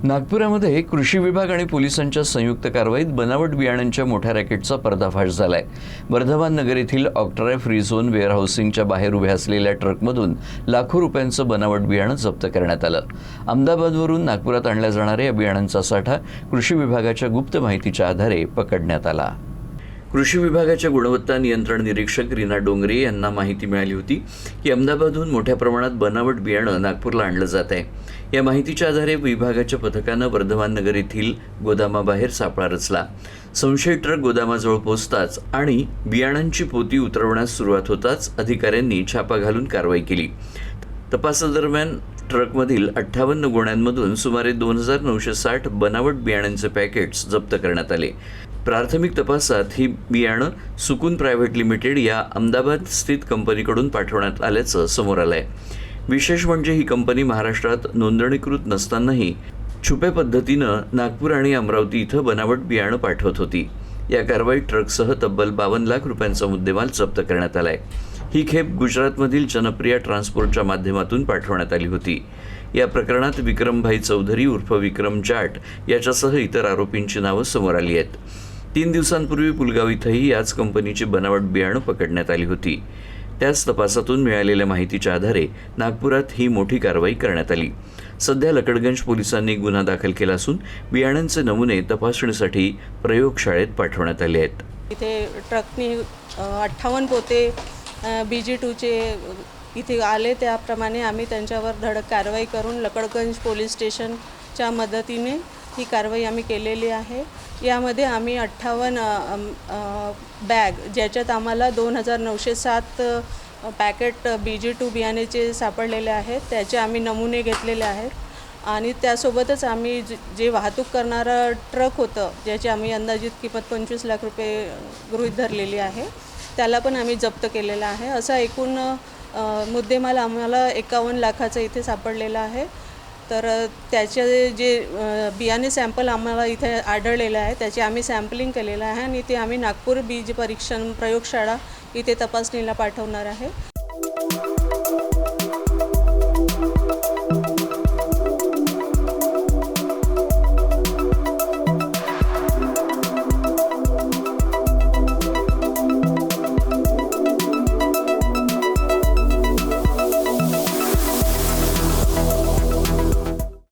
नागपुरामध्ये कृषी विभाग आणि पोलिसांच्या संयुक्त कारवाईत बनावट बियाण्यांच्या मोठ्या रॅकेटचा पर्दाफाश झालाय। वर्धमान नगर येथील ऑक्ट्रा फ्री झोन वेअरहाऊसिंगच्या बाहेर उभ्या असलेल्या ट्रकमधून लाखो रुपयांचं बनावट बियाणं जप्त करण्यात आलं। अहमदाबादवरून नागपुरात आणल्या जाणाऱ्या या बियाणांचा साठा कृषी विभागाच्या गुप्त माहितीच्या आधारे पकडण्यात आला। कृषी विभागाच्या गुणवत्ता नियंत्रण निरीक्षक रीना डोंगरे यांना माहिती मिळाली होती की अहमदाबादहून मोठ्या प्रमाणात बनावट बियाणं नागपूरला आणलं जात आहे। या माहितीच्या आधारे विभागाच्या पथकानं वर्धमान नगर येथील गोदामाबाहेर सापळा रचला। संशयित ट्रक गोदामाजवळ पोहोचताच आणि बियाणांची पोती उतरवण्यास सुरुवात होताच अधिकाऱ्यांनी छापा घालून कारवाई केली। तपासादरम्यान ट्रकमधील 58 गोण्यांमधून सुमारे 2960 बनावट बियाणांचे पॅकेट्स जप्त करण्यात आले। प्राथमिक तपासात ही बियाणं सुकून प्रायव्हेट लिमिटेड या अहमदाबाद स्थित कंपनीकडून पाठवण्यात आल्याचं समोर आलंय। विशेष म्हणजे ही कंपनी महाराष्ट्रात नोंदणीकृत नसतानाही छुप्या पद्धतीनं नागपूर आणि अमरावती इथं बनावट बियाणं पाठवत होती। या कारवाईत ट्रकसह तब्बल 52 लाख रुपयांचा मुद्देमाल जप्त करण्यात आलाय। ही खेप गुजरातमधील जनप्रिया ट्रान्सपोर्टच्या माध्यमातून पाठवण्यात आली होती। या प्रकरणात विक्रमभाई चौधरी उर्फ विक्रम जाट याच्यासह इतर आरोपींची नावं समोर आली आहेत। 3 दिवसांपूर्वी पुलगाव इथंही याच कंपनीची बनावट बियाणं पकडण्यात आली होती। त्याच तपासातून मिळालेल्या माहितीच्या आधारे नागपुरात ही मोठी कारवाई करण्यात आली। सध्या लकडगंज पोलिसांनी गुन्हा दाखल केला असून बियाणांचे नमुने तपासणीसाठी प्रयोगशाळेत पाठवण्यात आले आहेत। इथे ट्रकनी 58 पोते BG2चे इथे आले, त्याप्रमाणे आम्ही त्यांच्यावर धडक कारवाई करून लकडगंज पोलीस स्टेशनच्या मदतीने ही कारवाई आम्ही केलेली आहे। यामध्ये आम्ही 58 बॅग ज्याच्यात आम्हाला 2907 पॅकेट BG2 बियाण्याचे सापडलेले आहेत, त्याचे आम्ही नमुने घेतलेले आहेत आणि त्यासोबतच आम्ही जे वाहतूक करणारा ट्रक होतं ज्याची आम्ही अंदाजित किंमत 25 लाख रुपये गृहीत धरलेली आहे, त्याला पण आम्ही जप्त केलेला आहे। असा एकूण मुद्देमाल आम्हाला 51 लाखाचा इथे सापडलेला आहे। तर त्याचे जे बियाणे सॅम्पल आम्हाला इथे आढळलेलं आहे त्याचे आम्ही सॅम्पलिंग केलेलं आहे आणि ते आम्ही नागपूर बीज परीक्षण प्रयोगशाळा इथे तपासणीला पाठवणार आहे।